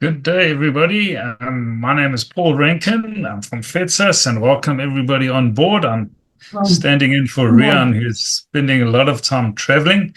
Good day, everybody. My name is Paul Rencken. I'm from FEDSAS and welcome everybody on board. I'm standing in for Rian, who's spending a lot of time traveling.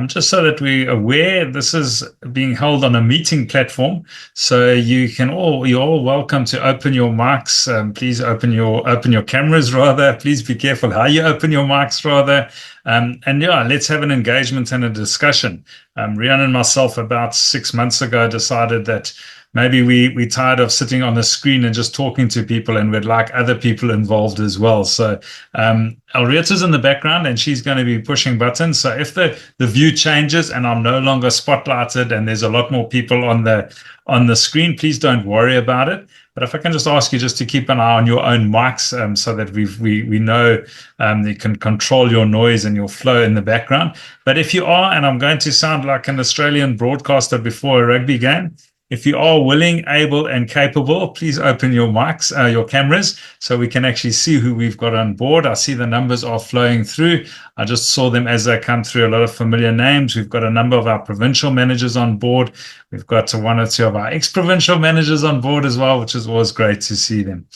Just so that we're aware, this is being held on a meeting platform. So you're all welcome to open your mics. Please open your cameras rather. Please be careful how you open your mics rather. And yeah, let's have an engagement and a discussion. Rian and myself about 6 months ago decided that maybe we're tired of sitting on the screen and just talking to people, and we'd like other people involved as well. So Elrieta's in the background and she's going to be pushing buttons. So if the view changes and I'm no longer spotlighted and there's a lot more people on the screen, please don't worry about it. But if I can just ask you just to keep an eye on your own mics, so that we know you can control your noise and your flow in the background. But if you are, and I'm going to sound like an Australian broadcaster before a rugby game, if you are willing, able, and capable, please open your mics, your cameras, so we can actually see who we've got on board. I see the numbers are flowing through. I just saw them as they come through, a lot of familiar names. We've got a number of our provincial managers on board. We've got one or two of our ex-provincial managers on board as well, which is always great to see them.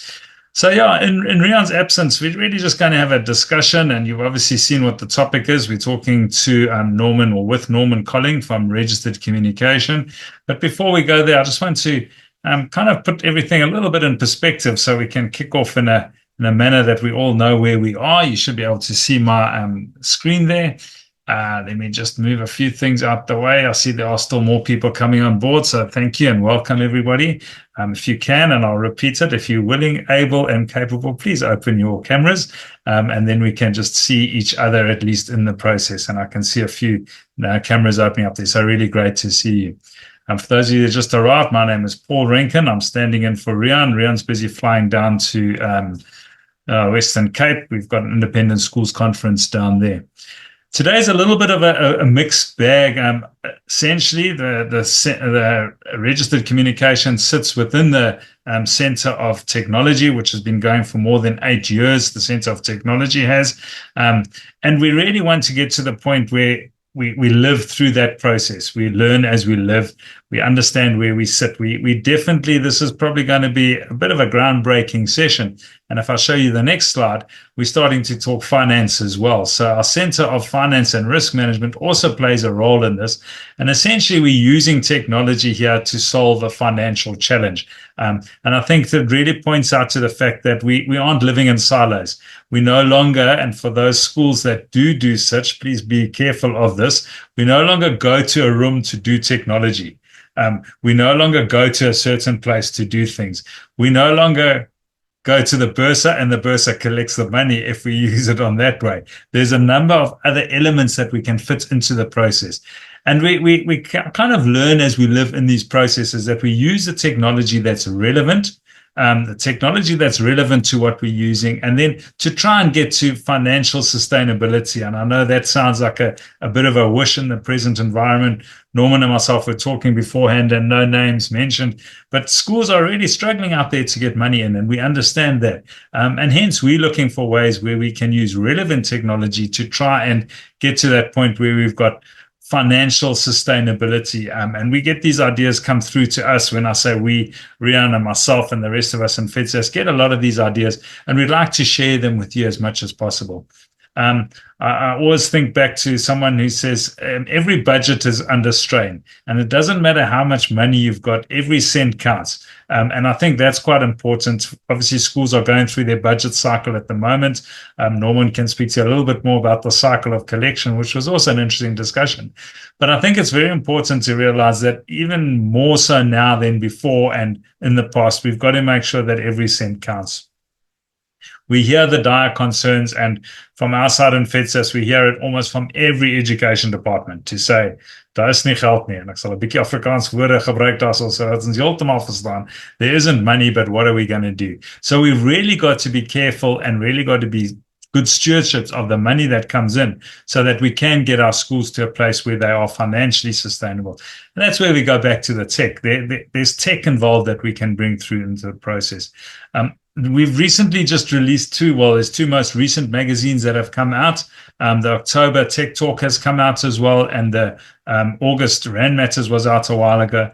So yeah, in Rian's absence, we're really just going to have a discussion, and you've obviously seen what the topic is. We're talking to Norman, or with Norman Colling from Registered Communication. But before we go there, I just want to kind of put everything a little bit in perspective so we can kick off in a manner that we all know where we are. You should be able to see my screen there. Let me just move a few things out the way. I see there are still more people coming on board, so thank you and welcome everybody. If you can, and I'll repeat it, if you're willing, able, and capable, please open your cameras, and then we can just see each other, at least in the process. And I can see a few cameras opening up there, so really great to see you. For those of you that just arrived, my name is Paul Rencken. I'm standing in for Rian. Rian's busy flying down to Western Cape. We've got an independent schools conference down there. Today's a little bit of a mixed bag. Essentially, the registered communication sits within the Centre of Technology, which has been going for more than 8 years. The Centre of Technology has, and we really want to get to the point where we live through that process. We learn as we live. We understand where we sit. We definitely, this is probably going to be a bit of a groundbreaking session. And if I show you the next slide, we're starting to talk finance as well. So our Centre of Finance and Risk Management also plays a role in this. And essentially, we're using technology here to solve a financial challenge. And I think that really points out to the fact that we aren't living in silos. We no longer, and for those schools that do such, please be careful of this. We no longer go to a room to do technology. We no longer go to a certain place to do things. We no longer go to the bursar and the bursar collects the money if we use it on that way. There's a number of other elements that we can fit into the process. And we kind of learn as we live in these processes that we use the technology that's relevant, the technology that's relevant to what we're using, and then to try and get to financial sustainability. And I know that sounds like a bit of a wish in the present environment. Norman and myself were talking beforehand, and no names mentioned, but schools are really struggling out there to get money in, and we understand that. And hence, we're looking for ways where we can use relevant technology to try and get to that point where we've got financial sustainability. And we get these ideas come through to us. When I say we, Rian and myself and the rest of us in FEDSAS get a lot of these ideas, and we'd like to share them with you as much as possible. I always think back to someone who says every budget is under strain, and it doesn't matter how much money you've got, every cent counts. And I think that's quite important. Obviously, schools are going through their budget cycle at the moment. Norman can speak to you a little bit more about the cycle of collection, which was also an interesting discussion. But I think it's very important to realize that even more so now than before and in the past, we've got to make sure that every cent counts. We hear the dire concerns, and from our side in FEDSAS, we hear it almost from every education department to say, daar is nie geld nie. En ek sal 'n bietjie Afrikaans woorde gebruik daarso sodat ons heeltemal verstaan. There isn't money, but what are we going to do? So we've really got to be careful and really got to be good stewardships of the money that comes in so that we can get our schools to a place where they are financially sustainable. And that's where we go back to the tech. There's tech involved that we can bring through into the process. We've recently just released there's two most recent magazines that have come out. The October TechTalk has come out as well, and the August Rand Matters was out a while ago.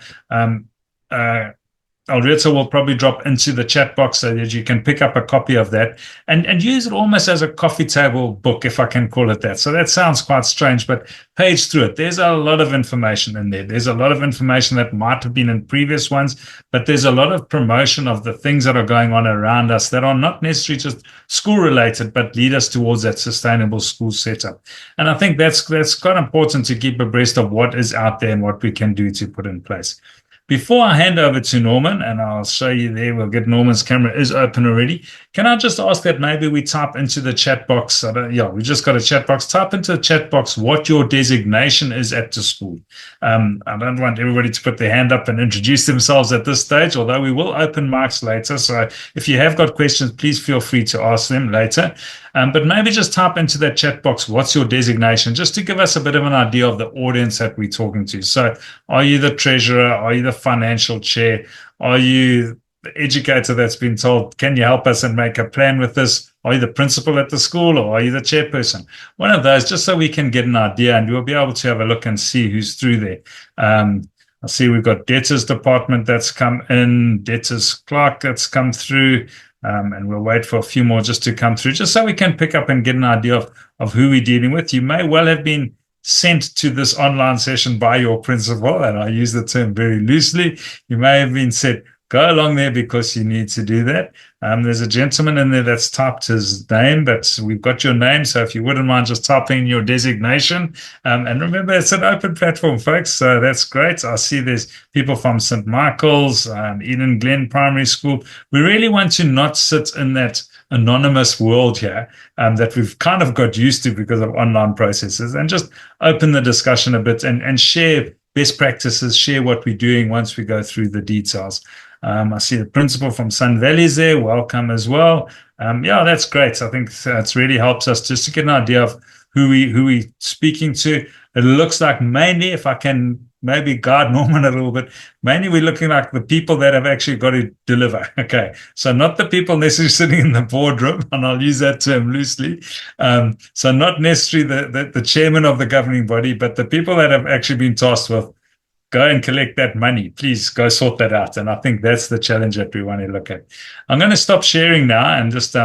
Alberto will probably drop into the chat box so that you can pick up a copy of that and use it almost as a coffee table book, if I can call it that. So that sounds quite strange, but page through it. There's a lot of information in there. There's a lot of information that might have been in previous ones, but there's a lot of promotion of the things that are going on around us that are not necessarily just school related, but lead us towards that sustainable school setup. And I think that's quite important to keep abreast of what is out there and what we can do to put in place. Before I hand over to Norman, and I'll show you there, we'll get Norman's camera is open already. Can I just ask that maybe we type into the chat box? We just got a chat box. Type into the chat box what your designation is at the school. I don't want everybody to put their hand up and introduce themselves at this stage, although we will open mics later. So if you have got questions, please feel free to ask them later. But maybe just type into that chat box, what's your designation, just to give us a bit of an idea of the audience that we're talking to. So are you the treasurer? Are you the financial chair? Are you the educator that's been told, can you help us and make a plan with this? Are you the principal at the school, or are you the chairperson? One of those, just so we can get an idea, and we'll be able to have a look and see who's through there. I see we've got debtors department that's come in, debtors clerk that's come through, and we'll wait for a few more just to come through, just so we can pick up and get an idea of who we're dealing with. You may well have been sent to this online session by your principal, and I use the term very loosely. You may have been said, go along there because you need to do that. There's a gentleman in there that's typed his name, but we've got your name. So if you wouldn't mind just typing your designation. And remember, it's an open platform, folks. So that's great. I see there's people from St. Michael's, Eden Glen Primary School. We really want to not sit in that anonymous world here that we've kind of got used to because of online processes, and just open the discussion a bit and share best practices, share what we're doing once we go through the details. I see the principal from Sun Valley's there. Welcome as well. That's great. I think it's really helps us just to get an idea of who we're speaking to. It looks like mainly, if I can maybe guide Norman a little bit, mainly we're looking like the people that have actually got to deliver. Okay. So not the people necessarily sitting in the boardroom, and I'll use that term loosely. So not necessarily the chairman of the governing body, but the people that have actually been tasked with, go and collect that money. Please go sort that out. And I think that's the challenge that we want to look at. I'm going to stop sharing now and just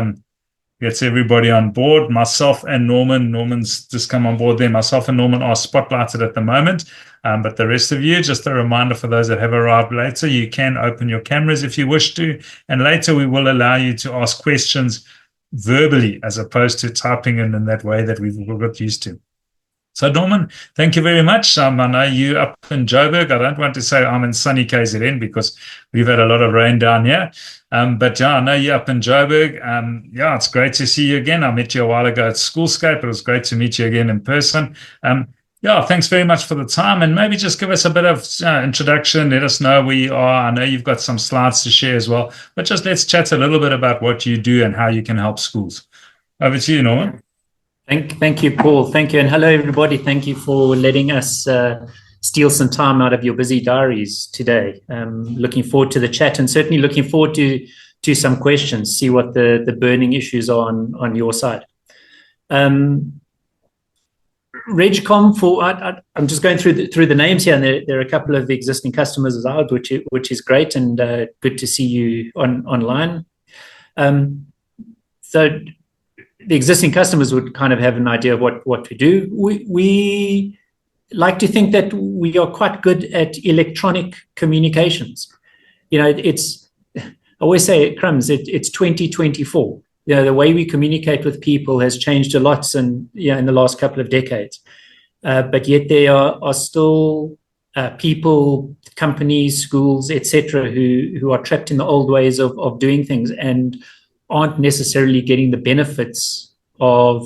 get everybody on board. Myself and Norman's just come on board there. Myself and Norman are spotlighted at the moment. But the rest of you, just a reminder for those that have arrived later, you can open your cameras if you wish to. And later we will allow you to ask questions verbally as opposed to typing in that way that we've got used to. So, Norman, thank you very much. I know you up in Joburg. I don't want to say I'm in sunny KZN because we've had a lot of rain down here. But I know you're up in Joburg. It's great to see you again. I met you a while ago at Schoolscape. It was great to meet you again in person. Thanks very much for the time. And maybe just give us a bit of introduction. Let us know where you are. I know you've got some slides to share as well. But just let's chat a little bit about what you do and how you can help schools. Over to you, Norman. Thank you, Paul. Thank you. And hello, everybody. Thank you for letting us steal some time out of your busy diaries today. Looking forward to the chat, and certainly looking forward to some questions, see what the burning issues are on your side. RegCom, I'm just going through the names here, and there are a couple of existing customers as well, which is great, and good to see you online. So the existing customers would kind of have an idea of what we do. We like to think that we are quite good at electronic communications. I always say at Crumbs, it's 2024. The way we communicate with people has changed a lot in the last couple of decades. But yet there are still people, companies, schools, etc., who are trapped in the old ways of doing things and aren't necessarily getting the benefits of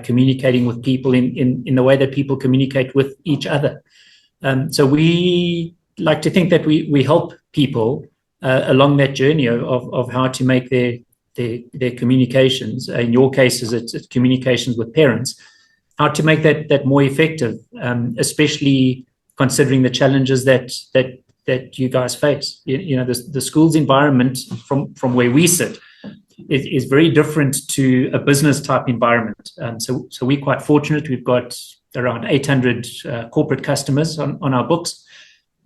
communicating with people in the way that people communicate with each other. So we like to think that we help people along that journey of how to make their communications. In your cases, it's communications with parents, how to make that more effective, especially considering the challenges that you guys face. The school's environment from where we sit is very different to a business type environment. So we're quite fortunate. We've got around 800 corporate customers on our books.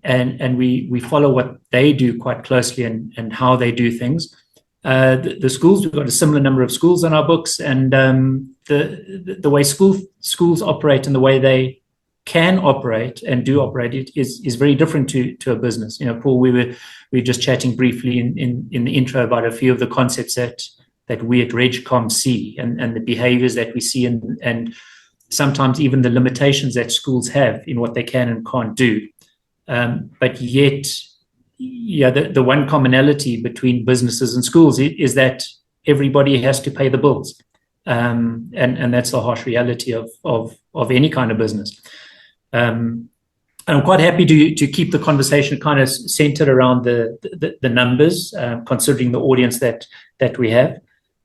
and we follow what they do quite closely and how they do things. The schools, we've got a similar number of schools on our books, and the way schools operate and the way they can operate and do operate it is very different to a business. Paul, we were just chatting briefly in the intro about a few of the concepts that we at RegCom see, and the behaviors that we see, and sometimes even the limitations that schools have in what they can and can't do. But yet, the one commonality between businesses and schools is that everybody has to pay the bills. And that's the harsh reality of any kind of business. And I'm quite happy to keep the conversation kind of centered around the numbers, considering the audience that we have.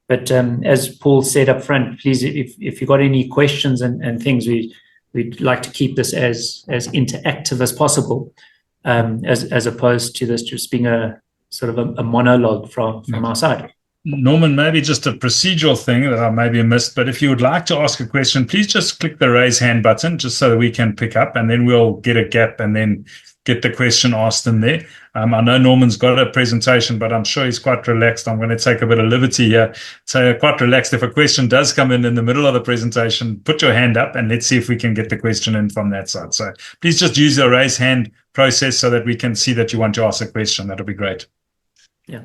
But as Paul said up front, please, if you've got any questions and things, we'd like to keep this as interactive as possible, as opposed to this just being a sort of a monologue from our side. Norman, maybe just a procedural thing that I maybe missed, but if you would like to ask a question, please just click the raise hand button just so that we can pick up, and then we'll get a gap and then get the question asked in there. I know Norman's got a presentation, but I'm sure he's quite relaxed. I'm going to take a bit of liberty here. So quite relaxed. If a question does come in the middle of the presentation, put your hand up and let's see if we can get the question in from that side. So please just use the raise hand process so that we can see that you want to ask a question. That'll be great. Yeah.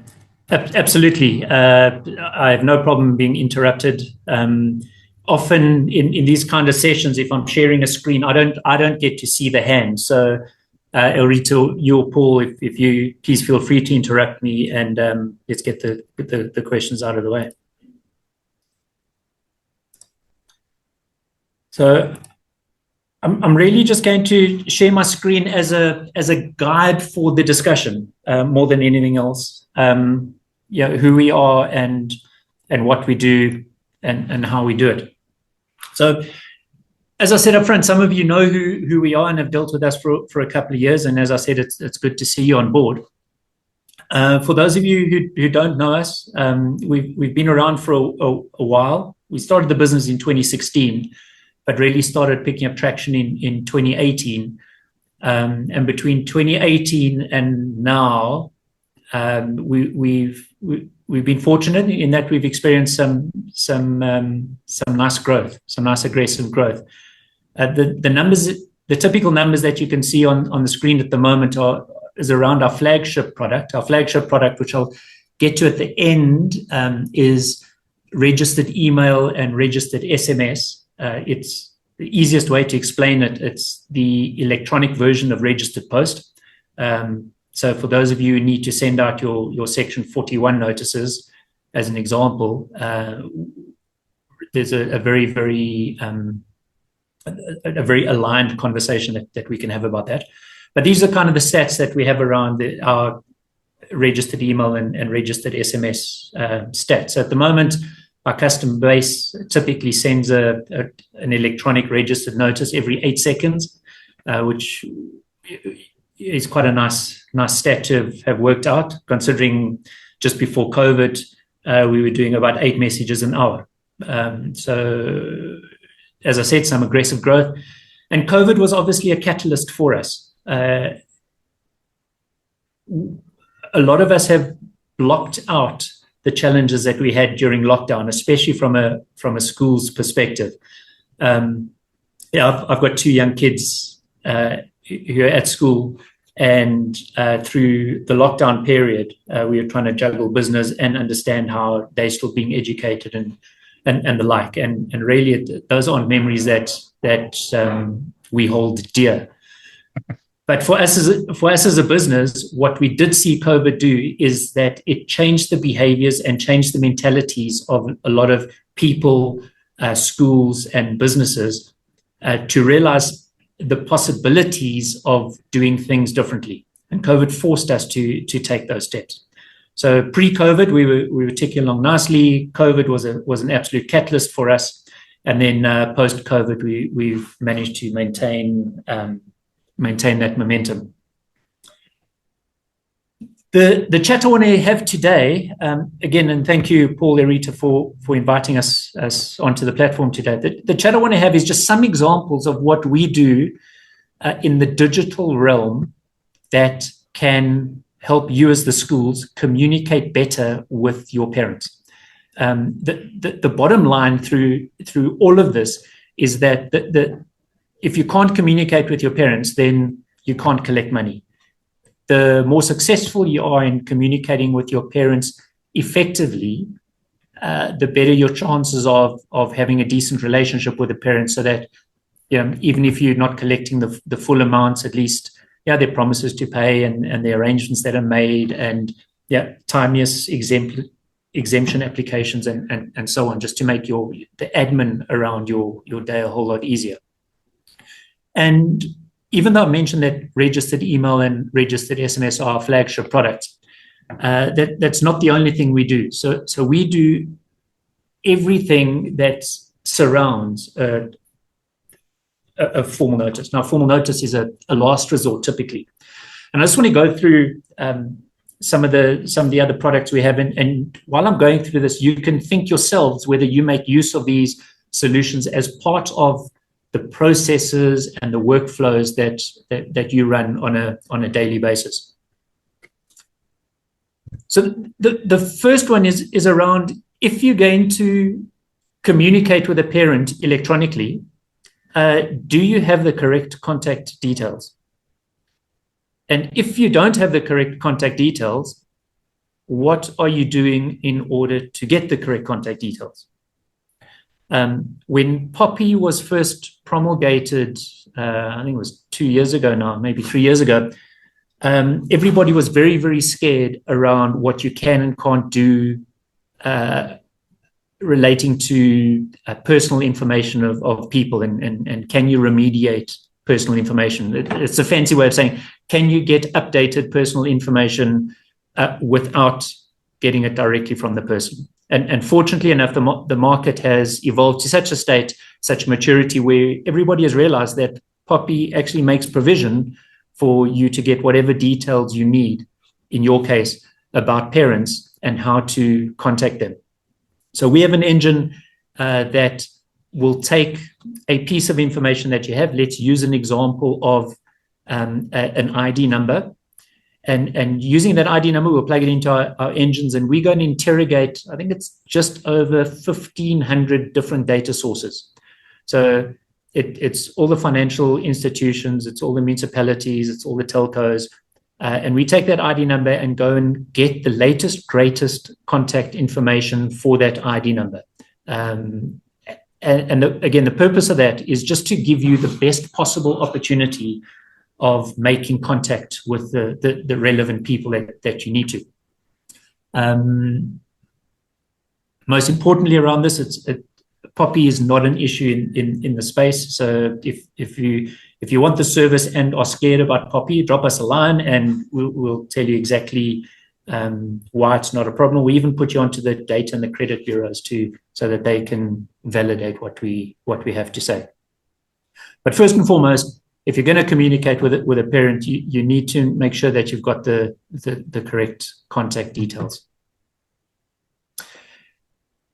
Absolutely. I have no problem being interrupted. Often in these kind of sessions, if I'm sharing a screen, I don't get to see the hand. So, Elrito, you or Paul, if you please feel free to interrupt me, and let's get the questions out of the way. So, I'm really just going to share my screen as a guide for the discussion, more than anything else. Who we are and what we do and how we do it. So, as I said up front, some of you know who we are and have dealt with us for a couple of years. And as I said, it's good to see you on board. For those of you who don't know us, we've been around for a while. We started the business in 2016, but really started picking up traction in 2018. And between 2018 and now, we've been fortunate in that we've experienced some nice growth, some nice aggressive growth. The numbers, the typical numbers that you can see on the screen at the moment is around our flagship product. Our flagship product, which I'll get to at the end, is registered email and registered SMS. It's the easiest way to explain it. It's the electronic version of registered post. So for those of you who need to send out your Section 41 notices, as an example, there's a very aligned conversation that we can have about that. But these are kind of the stats that we have around our registered email and registered SMS stats. So at the moment, our customer base typically sends an electronic registered notice every 8 seconds, which is quite a nice stat to have worked out, considering just before COVID, we were doing about 8 messages an hour. So, as I said, some aggressive growth. And COVID was obviously a catalyst for us. A lot of us have blocked out the challenges that we had during lockdown, especially from a school's perspective. I've got 2 young kids who are at school, and through the lockdown period, we were trying to juggle business and understand how they're still being educated and the like. And really, those aren't memories that we hold dear. But for us as a business, what we did see COVID do is that it changed the behaviors and changed the mentalities of a lot of people, schools, and businesses to realize the possibilities of doing things differently. And COVID forced us to take those steps. So pre-COVID, we were ticking along nicely. COVID was an absolute catalyst for us. And then post-COVID, we've managed to maintain that momentum. The chat I want to have today, again, and thank you, Paul Erita, for inviting us onto the platform today. The chat I want to have is just some examples of what we do in the digital realm that can help you as the schools communicate better with your parents. The bottom line through all of this is that if you can't communicate with your parents, then you can't collect money. The more successful you are in communicating with your parents effectively, the better your chances of having a decent relationship with the parents, so that even if you're not collecting the full amounts, at least there are promises to pay and the arrangements that are made, and timeous exemption applications and so on, just to make the admin around your day a whole lot easier. And even though I mentioned that registered email and registered SMS are our flagship products, that's not the only thing we do. So we do everything that surrounds a formal notice. Now, formal notice is a last resort typically. And I just want to go through some of the other products we have. And while I'm going through this, you can think yourselves whether you make use of these solutions as part of the processes and the workflows that you run on a daily basis. So the first one is around, if you're going to communicate with a parent electronically, do you have the correct contact details? And if you don't have the correct contact details, what are you doing in order to get the correct contact details? When Poppy was first promulgated, I think it was 2 years ago now, maybe 3 years ago, everybody was very, very scared around what you can and can't do relating to personal information of people, and can you remediate personal information? It's a fancy way of saying, can you get updated personal information without getting it directly from the person? And fortunately enough, the market has evolved to such a state, such maturity, where everybody has realized that Poppy actually makes provision for you to get whatever details you need, in your case, about parents and how to contact them. So we have an engine that will take a piece of information that you have. Let's use an example of an ID number. And using that ID number, we'll plug it into our engines, and we're going to interrogate, I think it's just over 1,500 different data sources. So it's all the financial institutions, it's all the municipalities, it's all the telcos. And we take that ID number and go and get the latest, greatest contact information for that ID number. And again, the purpose of that is just to give you the best possible opportunity of making contact with the relevant people that you need to. Most importantly around this, Poppy is not an issue in the space. So if you want the service and are scared about Poppy, drop us a line and we'll tell you exactly why it's not a problem. We even put you onto the data and the credit bureaus too, so that they can validate what we have to say. But first and foremost, if you're going to communicate with a parent, you need to make sure that you've got the correct contact details.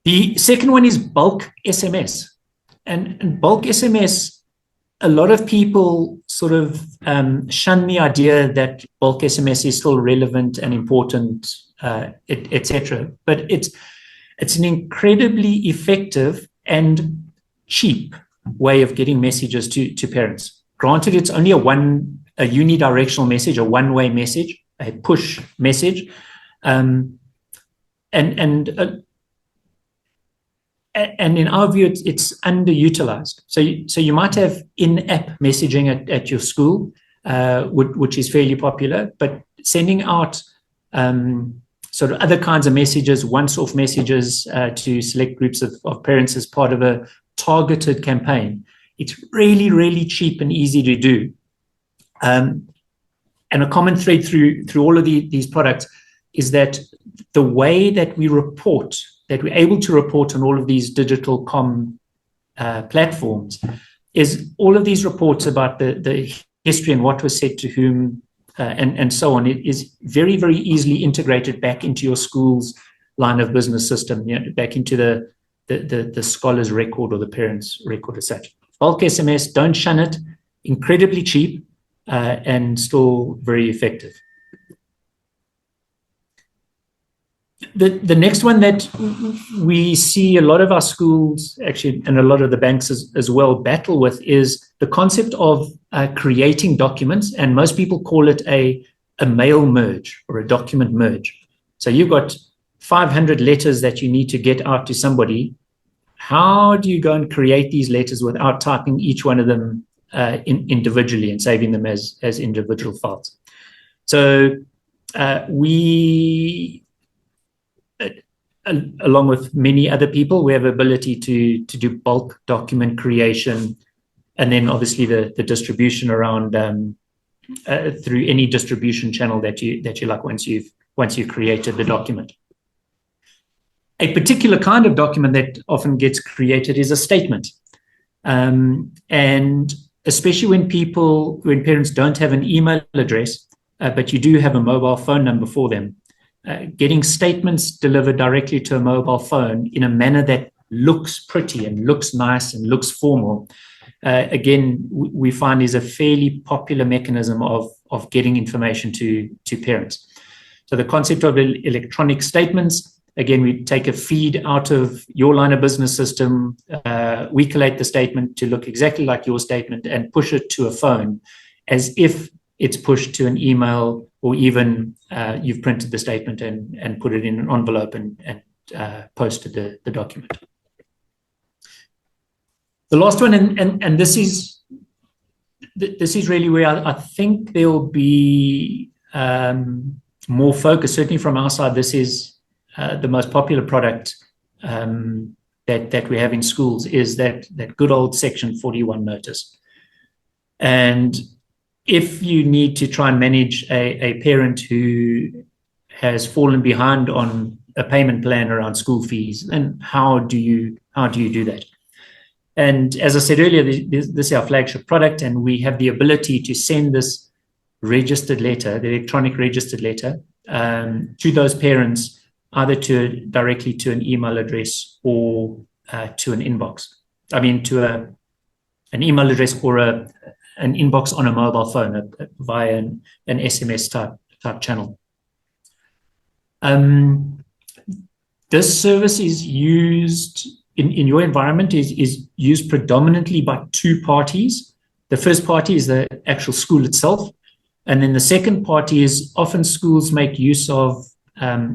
The second one is bulk SMS. And bulk SMS, a lot of people sort of shun the idea that bulk SMS is still relevant and important, etc. But it's an incredibly effective and cheap way of getting messages to parents. Granted, it's only a unidirectional message, a one-way message, a push message, and in our view, it's underutilized. So you might have in-app messaging at your school, which is fairly popular, but sending out sort of other kinds of messages, once-off messages to select groups of parents as part of a targeted campaign, it's really, really cheap and easy to do. And a common thread through all of these products is that the way that we report, that we're able to report on all of these digital platforms, is all of these reports about the history and what was said to whom and so on. It is very, very easily integrated back into your school's line of business system, back into the scholar's record or the parent's record as such. Bulk SMS, don't shun it, incredibly cheap, and still very effective. The next one that we see a lot of our schools, actually, and a lot of the banks as well, battle with is the concept of creating documents, and most people call it a mail merge or a document merge. So you've got 500 letters that you need to get out to somebody. How do you go and create these letters without typing each one of them individually and saving them as individual files? So we, along with many other people, we have ability to do bulk document creation, and then obviously the distribution around through any distribution channel that you like once you've created the document. A particular kind of document that often gets created is a statement, and especially when parents don't have an email address, but you do have a mobile phone number for them. Getting statements delivered directly to a mobile phone in a manner that looks pretty and looks nice and looks formal, again, we find is a fairly popular mechanism of getting information to parents. So the concept of electronic statements, again, we take a feed out of your line of business system, we collate the statement to look exactly like your statement and push it to a phone as if it's pushed to an email, or even you've printed the statement and put it in an envelope and posted the document. The last one, and this is really where I think there will be more focus, certainly from our side. This is the most popular product that we have in schools, is that good old Section 41 notice. And if you need to try and manage a parent who has fallen behind on a payment plan around school fees, then how do you do that? And as I said earlier, this is our flagship product, and we have the ability to send this registered letter, the electronic registered letter, to those parents, either directly to an email address or to an inbox. I mean, to an email address or an inbox on a mobile phone via an SMS type channel. This service is used in your environment is used predominantly by two parties. The first party is the actual school itself, and then the second party is often schools make use of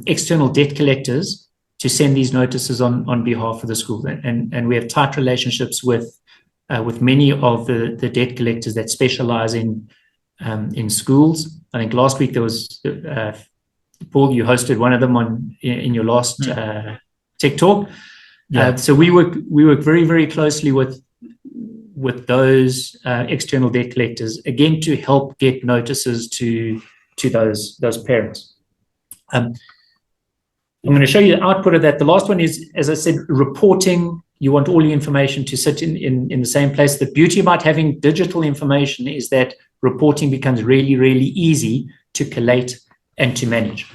external debt collectors to send these notices on behalf of the school, and we have tight relationships with many of the debt collectors that specialize in schools. I think last week there was Paul, you hosted one of them in your last TechTalk. Yeah. So we work very, very closely with those external debt collectors, again, to help get notices to those parents. I'm going to show you the output of that. The last one is, as I said, reporting. You want all your information to sit in the same place. The beauty about having digital information is that reporting becomes really, really easy to collate and to manage.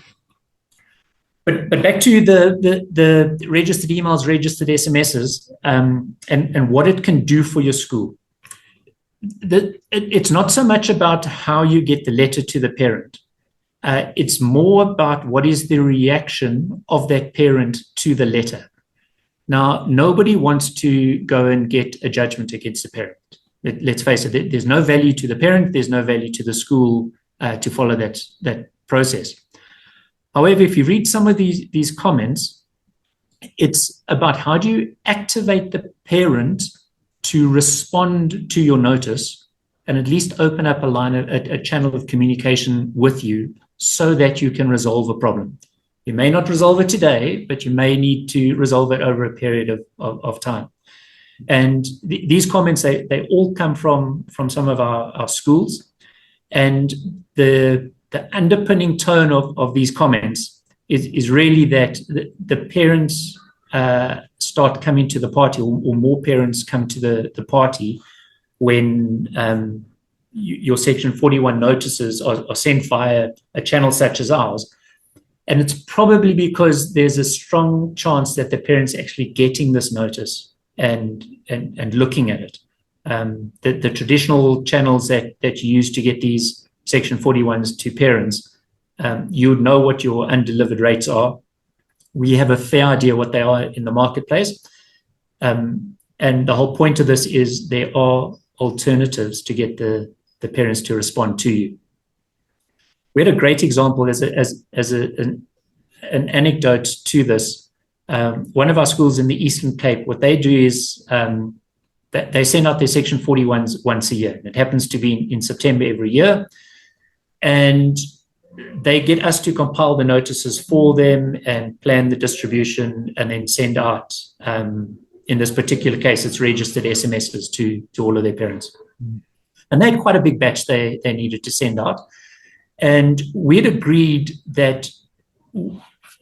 But back to the registered emails, registered SMSs, and what it can do for your school. It's not so much about how you get the letter to the parent. It's more about what is the reaction of that parent to the letter. Now, nobody wants to go and get a judgment against the parent. Let's face it, there's no value to the parent, there's no value to the school to follow that process. However, if you read some of these comments, it's about how do you activate the parent to respond to your notice and at least open up a channel of communication with you so that you can resolve a problem. You may not resolve it today, but you may need to resolve it over a period of time. And these comments, they all come from some of our schools. And the underpinning tone of these comments is really that the parents start coming to the party, or more parents come to the party when your Section 41 notices are sent via a channel such as ours. And it's probably because there's a strong chance that the parent's actually getting this notice and looking at it. the traditional channels that you use to get these Section 41s to parents, you would know what your undelivered rates are. We have a fair idea what they are in the marketplace. And the whole point of this is there are alternatives to get the parents to respond to you. We had a great example as an anecdote to this. One of our schools in the Eastern Cape, what they do is they send out their Section 41s once a year. It happens to be in September every year. And they get us to compile the notices for them and plan the distribution and then send out, in this particular case, it's registered SMSs to all of their parents. And they had quite a big batch they needed to send out. And we had agreed that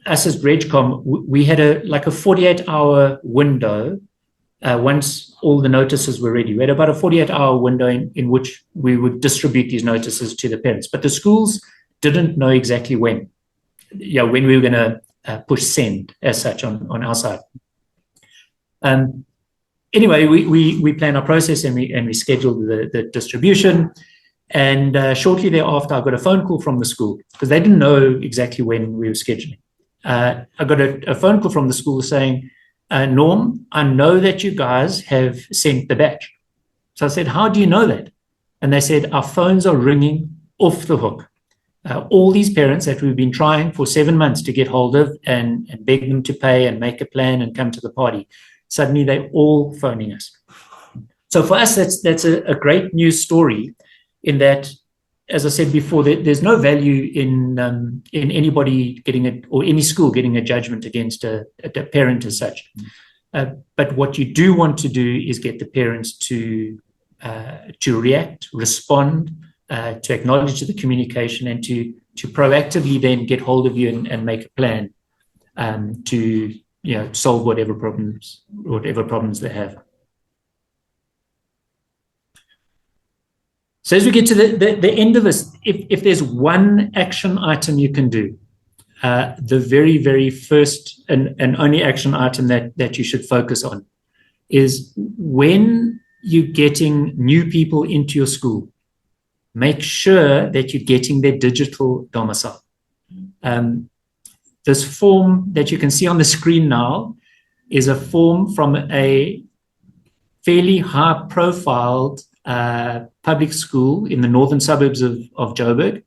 us as RegCom, we had a 48-hour window once all the notices were ready. We had about a 48-hour window in which we would distribute these notices to the parents. But the schools didn't know exactly when we were going to push send as such on our side. Anyway, we plan our process and we scheduled the distribution. And shortly thereafter, I got a phone call from the school because they didn't know exactly when we were scheduling. I got a phone call from the school saying, Norm, I know that you guys have sent the batch. So I said, how do you know that? And they said, our phones are ringing off the hook. All these parents that we've been trying for 7 months to get hold of and beg them to pay and make a plan and come to the party, suddenly they're all phoning us. So for us, that's a great news story in that, as I said before, there's no value in anybody getting it or any school getting a judgment against a parent as such. But what you do want to do is get the parents to react, respond, to acknowledge the communication and to proactively then get hold of you and make a plan to solve whatever problems they have. So as we get to the end of this, if there's one action item you can do, the very, very first and only action item that you should focus on is when you're getting new people into your school, make sure that you're getting their digital domicile. This form that you can see on the screen now is a form from a fairly high-profiled public school in the northern suburbs of Joburg.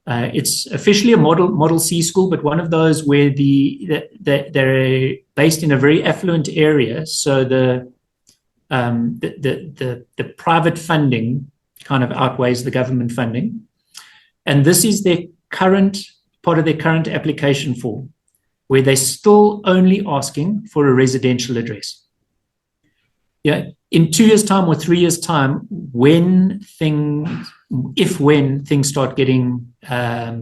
It's officially a Model C school, but one of those where they're based in a very affluent area. So the private funding kind of outweighs the government funding. And this is their part of their current application form, where they're still only asking for a residential address. Yeah, in 2 years' time or 3 years' time, when things start getting a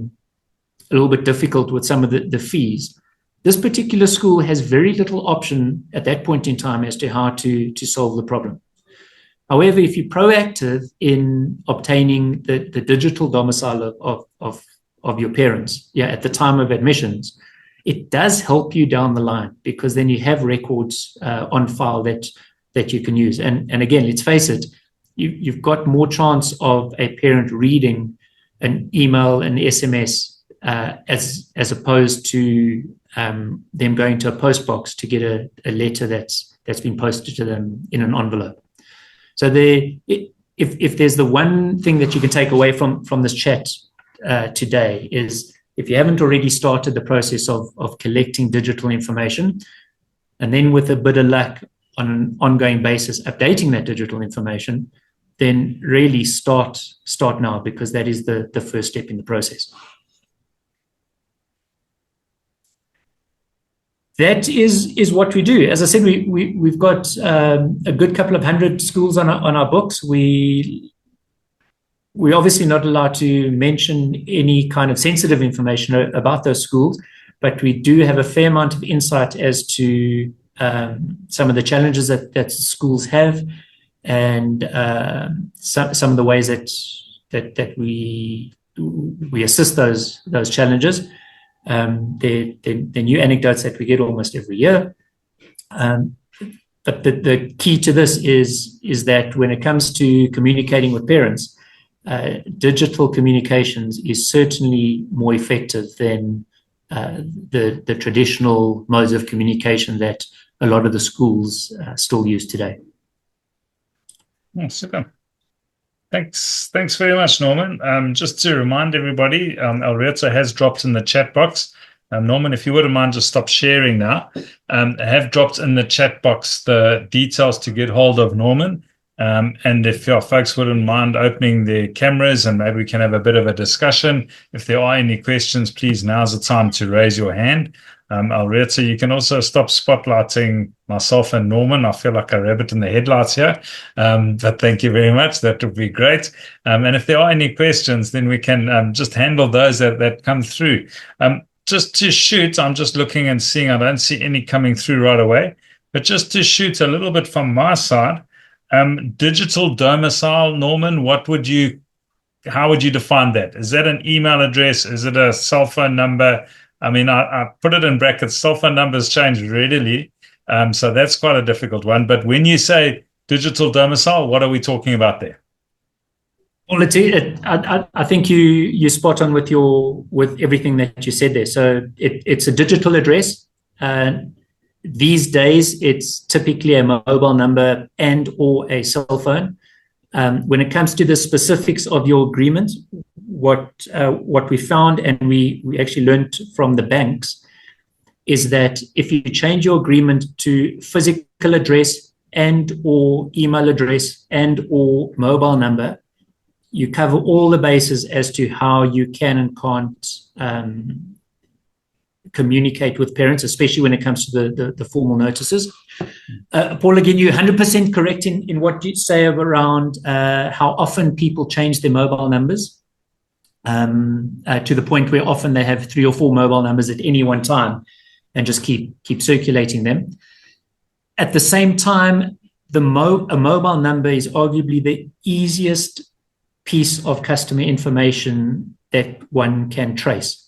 little bit difficult with some of the fees, this particular school has very little option at that point in time as to how to solve the problem. However, if you're proactive in obtaining the digital domicile of your parents, at the time of admissions, it does help you down the line because then you have records on file that you can use. And again, let's face it, you've got more chance of a parent reading an email, an SMS, as opposed to them going to a post box to get a letter that's been posted to them in an envelope. So if there's the one thing that you can take away from this chat today is if you haven't already started the process of collecting digital information, and then with a bit of luck on an ongoing basis updating that digital information, then really start now, because that is the first step in the process. That is what we do. As I said, we've got a good couple of hundred schools on our books. We're obviously not allowed to mention any kind of sensitive information about those schools, but we do have a fair amount of insight as to some of the challenges that schools have, and some of the ways that we assist those challenges. They're new anecdotes that we get almost every year. But the key to this is that when it comes to communicating with parents, digital communications is certainly more effective than the traditional modes of communication that a lot of the schools still use today. Oh, super. Thanks very much, Norman. Just to remind everybody, Alberto has dropped in the chat box. Norman, if you wouldn't mind, just stop sharing now. I have dropped in the chat box the details to get hold of Norman. And if your folks wouldn't mind opening their cameras and maybe we can have a bit of a discussion. If there are any questions, please, now's the time to raise your hand. Alberto, you can also stop spotlighting myself and Norman. I feel like a rabbit in the headlights here. But thank you very much. That would be great. And if there are any questions, then we can just handle those that come through. Just to shoot, I'm just looking and seeing, I don't see any coming through right away. But just to shoot a little bit from my side, digital domicile, Norman, how would you define that? Is that an email address? Is it a cell phone number? I mean, I put it in brackets. Cell phone numbers change readily, so that's quite a difficult one. But when you say digital domicile, what are we talking about there? Well, I think you spot on with everything that you said there. So it's a digital address. These days, it's typically a mobile number and or a cell phone. When it comes to the specifics of your agreement, what we found, and we actually learned from the banks, is that if you change your agreement to physical address and or email address and or mobile number, you cover all the bases as to how you can and can't communicate with parents, especially when it comes to the formal notices. Paul, again, you're 100% correct in what you say around how often people change their mobile numbers, to the point where often they have 3 or 4 mobile numbers at any one time and just keep circulating them. At the same time, a mobile number is arguably the easiest piece of customer information that one can trace.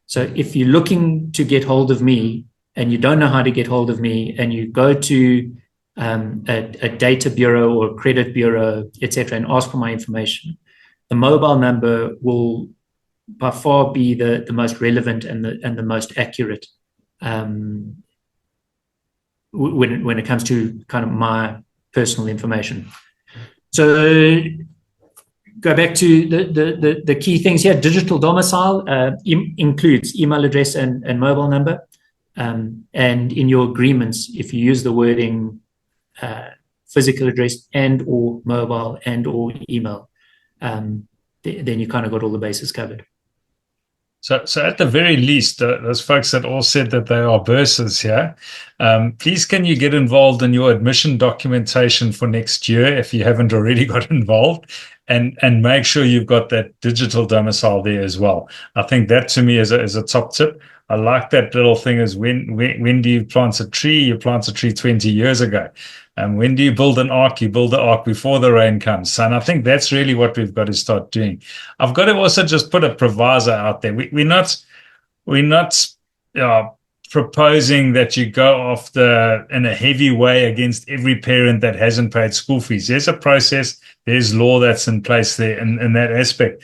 So if you're looking to get hold of me and you don't know how to get hold of me and you go to a data bureau or credit bureau, etc., and ask for my information, the mobile number will by far be the most relevant and the most accurate when it comes to kind of my personal information. So go back to the key things here. Digital domicile includes email address and mobile number. And in your agreements, if you use the wording physical address and or mobile and or email, then you kind of got all the bases covered. So at the very least, those folks that all said that they are bursars here, please can you get involved in your admission documentation for next year if you haven't already got involved, and make sure you've got that digital domicile there as well. I think that to me is a top tip. I like that little thing is when do you plant a tree? You plant a tree 20 years ago. And when do you build an ark? You build the ark before the rain comes. And I think that's really what we've got to start doing. I've got to also just put a proviso out there. We're not proposing that you go in a heavy way against every parent that hasn't paid school fees. There's a process. There's law that's in place there in that aspect.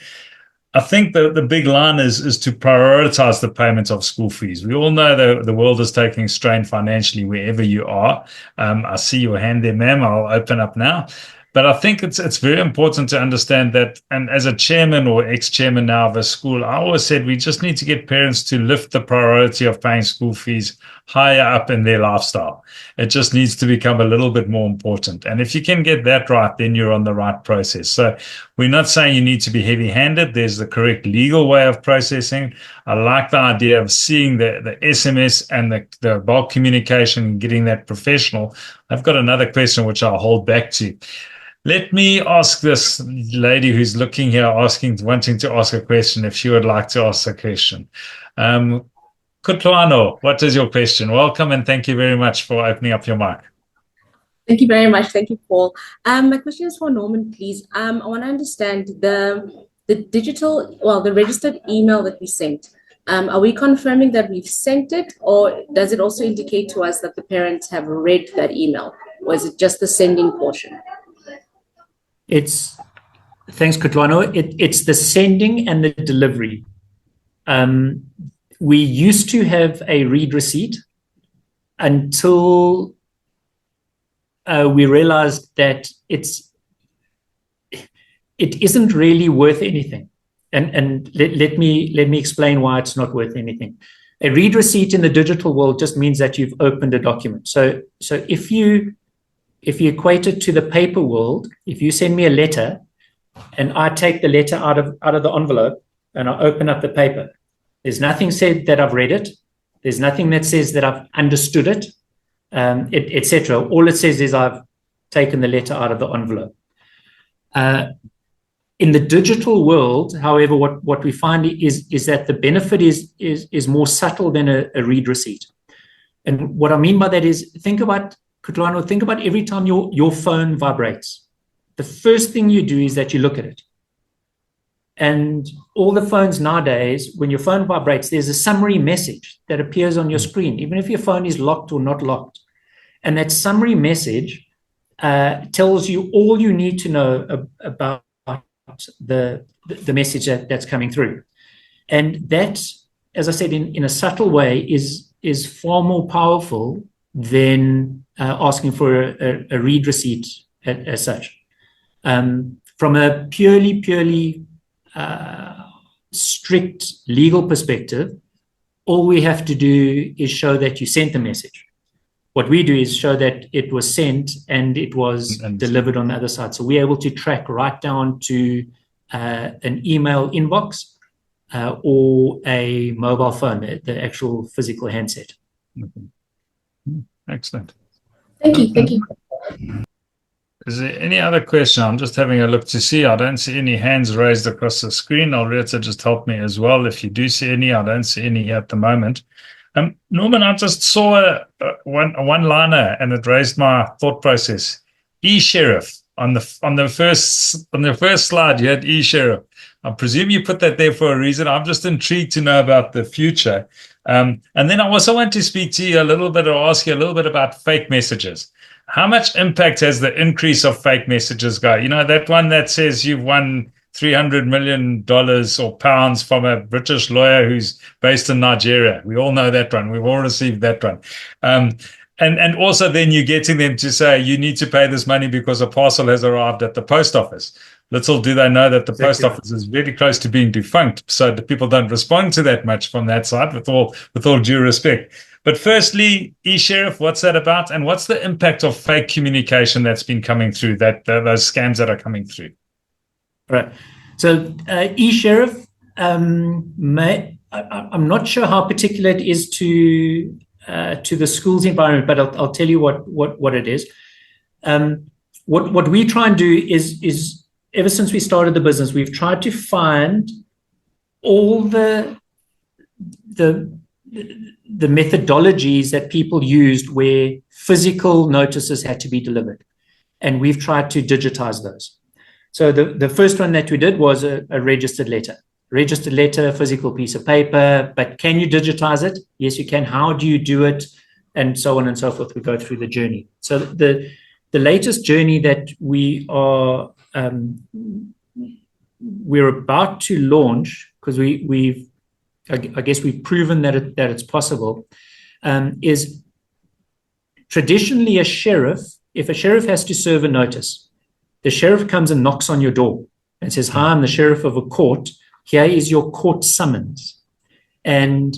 I think the big line is to prioritize the payment of school fees. We all know the world is taking strain financially wherever you are. I see your hand there, ma'am. I'll open up now. But I think it's very important to understand that, and as a chairman or ex-chairman now of a school, I always said we just need to get parents to lift the priority of paying school fees higher up in their lifestyle. It just needs to become a little bit more important. And if you can get that right, then you're on the right process. So we're not saying you need to be heavy-handed. There's the correct legal way of processing. I like the idea of seeing the SMS and the bulk communication and getting that professional. I've got another question which I'll hold back to. Let me ask this lady who's looking here, wanting to ask a question, if she would like to ask a question. Kutlwano, what is your question? Welcome, and thank you very much for opening up your mic. Thank you very much. Thank you, Paul. My question is for Norman, please. I want to understand the registered email that we sent. Are we confirming that we've sent it, or does it also indicate to us that the parents have read that email? or is it just the sending portion? Thanks, Kutwano. It's the sending and the delivery. We used to have a read receipt until we realized that it isn't really worth anything. And let me explain why it's not worth anything. A read receipt in the digital world just means that you've opened a document. So if you equate it to the paper world, if you send me a letter and I take the letter out of the envelope and I open up the paper, there's nothing said that I've read it. There's nothing that says that I've understood it, etc. All it says is I've taken the letter out of the envelope. In the digital world, however, what we find is that the benefit is more subtle than a read receipt. And what I mean by that is, think about every time your phone vibrates. The first thing you do is that you look at it. And all the phones nowadays, when your phone vibrates, there's a summary message that appears on your screen, even if your phone is locked or not locked. And that summary message tells you all you need to know about the message that's coming through. And that, as I said, in a subtle way, is far more powerful than asking for a read receipt as such. From a purely strict legal perspective, all we have to do is show that you sent the message. What we do is show that it was sent and it was delivered on the other side. So we're able to track right down to an email inbox or a mobile phone, the actual physical handset. Excellent. Thank you. Is there any other question? I'm just having a look to see. I don't see any hands raised across the screen. Alreta, just help me as well. If you do see any, I don't see any here at the moment. Norman, I just saw a one-liner and it raised my thought process. E-Sheriff. On the first slide, you had e-Sheriff. I presume you put that there for a reason. I'm just intrigued to know about the future. And then I also want to speak to you a little bit, or ask you a little bit about fake messages. How much impact has the increase of fake messages got? You know, that one that says you've won $300 million or pounds from a British lawyer who's based in Nigeria. We all know that one. We've all received that one. And also then you're getting them to say, you need to pay this money because a parcel has arrived at the post office. Little do they know that the post office is really close to being defunct. So the people don't respond to that much from that side, with all due respect. But firstly, eSheriff, what's that about? And what's the impact of fake communication that's been coming through, those scams that are coming through? Right. So eSheriff, I'm not sure how particular it is to the schools environment, but I'll tell you what it is. What we try and do is ever since we started the business, we've tried to find all the methodologies that people used where physical notices had to be delivered, and we've tried to digitize those. So the first one that we did was a registered letter. Registered letter, physical piece of paper, but can you digitize it? Yes, you can. How do you do it? And so on and so forth. We go through the journey. So the latest journey that we're about to launch, because I guess we've proven that it's possible, is traditionally if a sheriff has to serve a notice, the sheriff comes and knocks on your door and says, "Hi, I'm the sheriff of a court. Here is your court summons." And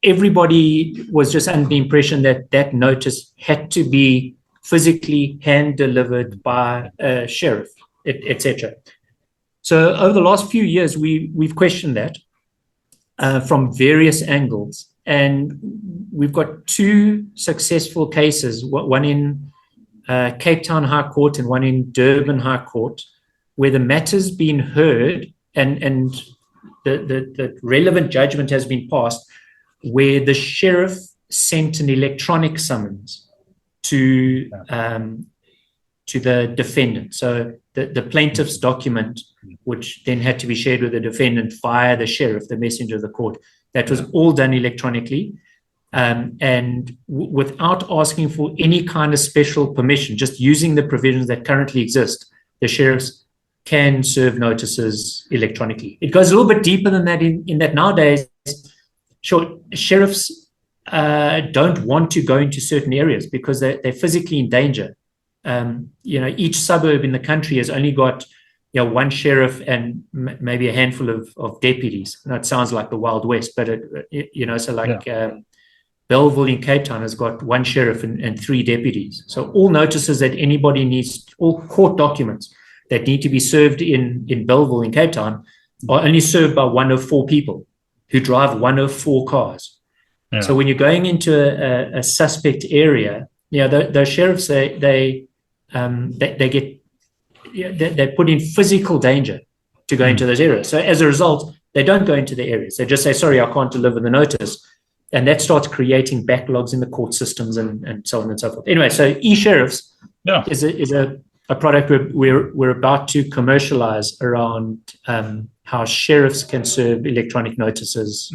everybody was just under the impression that notice had to be physically hand-delivered by a sheriff, etc. So over the last few years, we've questioned that from various angles. And we've got two successful cases, one in Cape Town High Court and one in Durban High Court, where the matter's been heard and the relevant judgment has been passed, where the sheriff sent an electronic summons to the defendant. So the plaintiff's document, which then had to be shared with the defendant via the sheriff, the messenger of the court, that was all done electronically. and without asking for any kind of special permission, just using the provisions that currently exist, the sheriffs can serve notices electronically. It goes a little bit deeper than that in that nowadays, sure, sheriffs don't want to go into certain areas because they're physically in danger. Each suburb in the country has only got one sheriff and maybe a handful of deputies. Now, it sounds like the Wild West, but Belleville in Cape Town has got one sheriff and 3 deputies. So all notices that anybody needs, all court documents that need to be served in Belleville in Cape Town are only served by one of 4 people who drive one of 4 cars. Yeah. So when you're going into a suspect area, those sheriffs, they they're put in physical danger to go into those areas. So as a result, they don't go into the areas. They just say, sorry, I can't deliver the notice. And that starts creating backlogs in the court systems and so on and so forth. Anyway, so e-sheriffs is a product we're about to commercialize around how sheriffs can serve electronic notices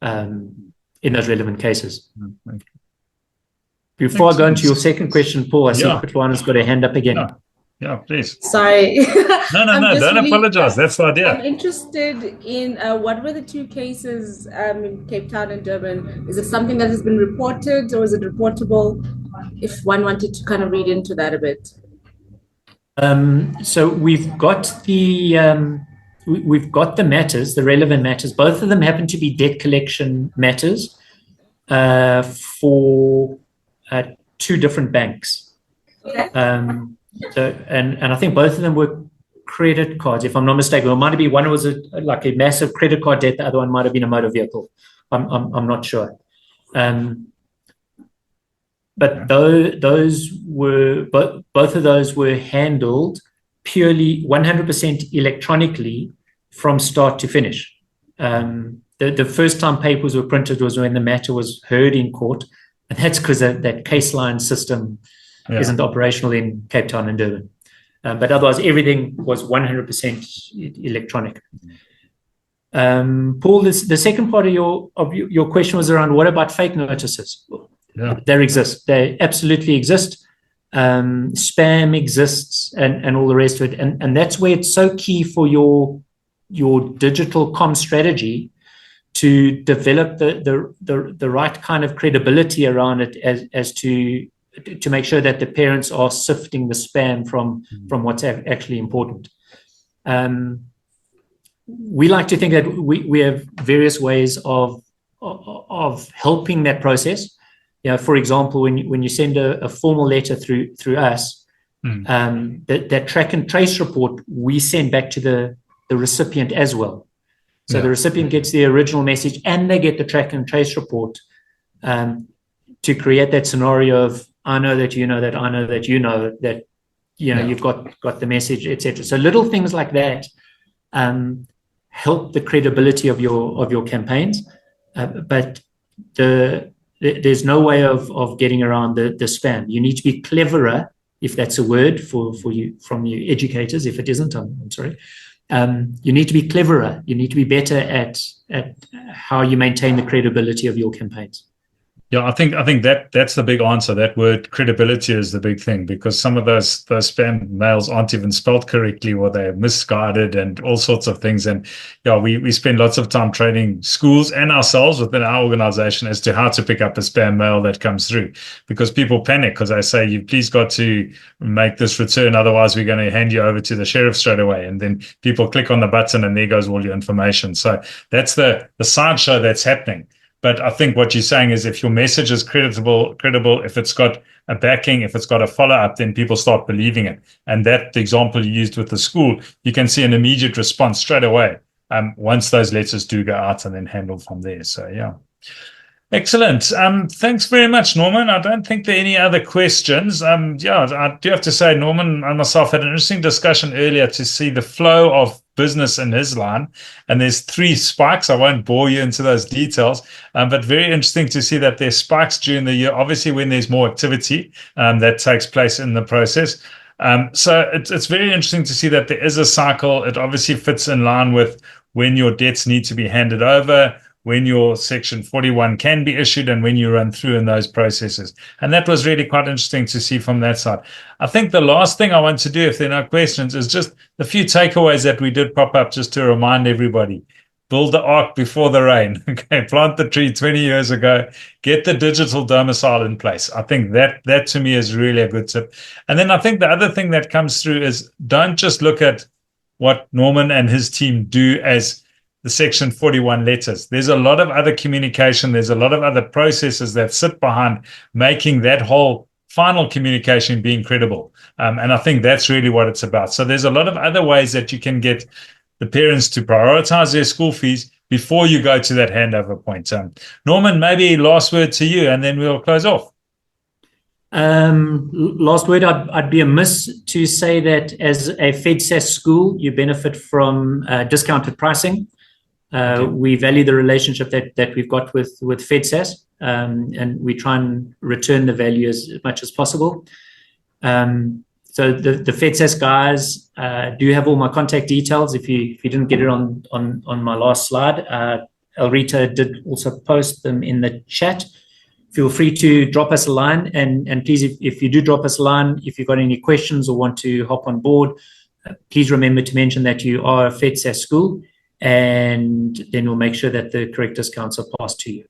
in those relevant cases. Before I go into your second question, Paul, I see Kutwana's got a hand up again. Yeah, please. Sorry. No, don't apologize. That's the idea. I'm interested in what were the 2 cases in Cape Town and Durban? Is it something that has been reported or is it reportable? If one wanted to kind of read into that a bit. So we've got the matters, the relevant matters. Both of them happen to be debt collection matters for 2 different banks. Okay. And I think both of them were credit cards, if I'm not mistaken. It might be one was a massive credit card debt, the other one might have been a motor vehicle. I'm not sure. But those were both of those were handled purely 100% electronically from start to finish. The first time papers were printed was when the matter was heard in court, and that's because that case line system isn't operational in Cape Town and Durban. But otherwise, everything was 100% electronic. Paul, the second part of your question was around what about fake notices? Yeah. They exist. They absolutely exist. Spam exists and all the rest of it. And that's where it's so key for your digital comm strategy to develop the right kind of credibility around it as to make sure that the parents are sifting the spam from what's actually important. We like to think that we have various ways of helping that process. For example, when you send a formal letter through us, that track and trace report we send back to the recipient as well. So the recipient gets the original message and they get the track and trace report to create that scenario of I know that you know that I know that you know that you've got the message, etc. So little things like that help the credibility of your campaigns, but there's no way of getting around the spam. You need to be cleverer, if that's a word for you from you educators. If it isn't, I'm sorry. You need to be cleverer. You need to be better at how you maintain the credibility of your campaigns. Yeah, I think that's the big answer. That word credibility is the big thing, because some of those spam mails aren't even spelled correctly, or they're misguided and all sorts of things. And we spend lots of time training schools and ourselves within our organization as to how to pick up a spam mail that comes through, because people panic because they say, "You please got to make this return, otherwise we're going to hand you over to the sheriff straight away." And then people click on the button and there goes all your information. So that's the sideshow that's happening. But I think what you're saying is if your message is credible, if it's got a backing, if it's got a follow-up, then people start believing it. And that the example you used with the school, you can see an immediate response straight away once those letters do go out and then handled from there. So, yeah. Excellent. Thanks very much, Norman. I don't think there are any other questions. I do have to say, Norman and myself had an interesting discussion earlier to see the flow of business in his line. And there's 3 spikes. I won't bore you into those details, but very interesting to see that there's spikes during the year, obviously when there's more activity that takes place in the process. So it's very interesting to see that there is a cycle. It obviously fits in line with when your debts need to be handed over, when your Section 41 can be issued and when you run through in those processes. And that was really quite interesting to see from that side. I think the last thing I want to do, if there are no questions, is just a few takeaways that we did pop up just to remind everybody. Build the ark before the rain. Okay, plant the tree 20 years ago. Get the digital domicile in place. I think that to me is really a good tip. And then I think the other thing that comes through is don't just look at what Norman and his team do as the Section 41 letters. There's a lot of other communication. There's a lot of other processes that sit behind making that whole final communication being credible. And I think that's really what it's about. So there's a lot of other ways that you can get the parents to prioritize their school fees before you go to that handover point. Norman, maybe last word to you, and then we'll close off. Last word, I'd be amiss to say that as a FEDSAS school, you benefit from discounted pricing. We value the relationship that we've got with FEDSAS, and we try and return the value as much as possible. So the FEDSAS guys do have all my contact details. If you didn't get it on my last slide, Elrita did also post them in the chat. Feel free to drop us a line, and please, if you do drop us a line, if you've got any questions or want to hop on board, please remember to mention that you are a FEDSAS school, and then we'll make sure that the correct discounts are passed to you.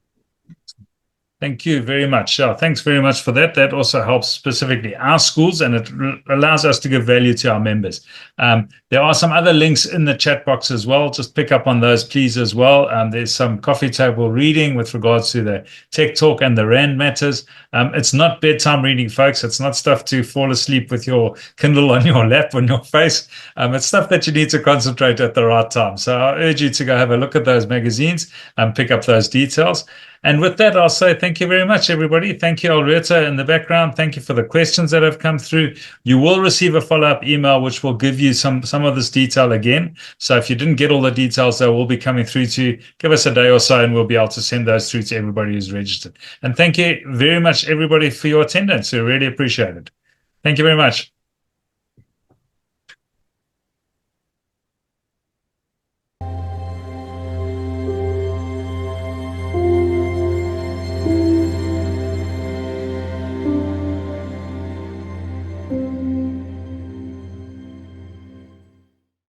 Thank you very much. Thanks very much for that. That also helps specifically our schools, and it allows us to give value to our members. There are some other links in the chat box as well. Just pick up on those, please, as well. There's some coffee table reading with regards to the Tech Talk and the RAND matters. It's not bedtime reading, folks. It's not stuff to fall asleep with your Kindle on your lap, on your face. It's stuff that you need to concentrate at the right time. So I urge you to go have a look at those magazines and pick up those details. And with that, I'll say thank you very much, everybody. Thank you, Alberta, in the background. Thank you for the questions that have come through. You will receive a follow-up email, which will give you some of this detail again. So if you didn't get all the details, they will be coming through to you. Give us a day or so, and we'll be able to send those through to everybody who's registered. And thank you very much, everybody, for your attendance. We really appreciate it. Thank you very much.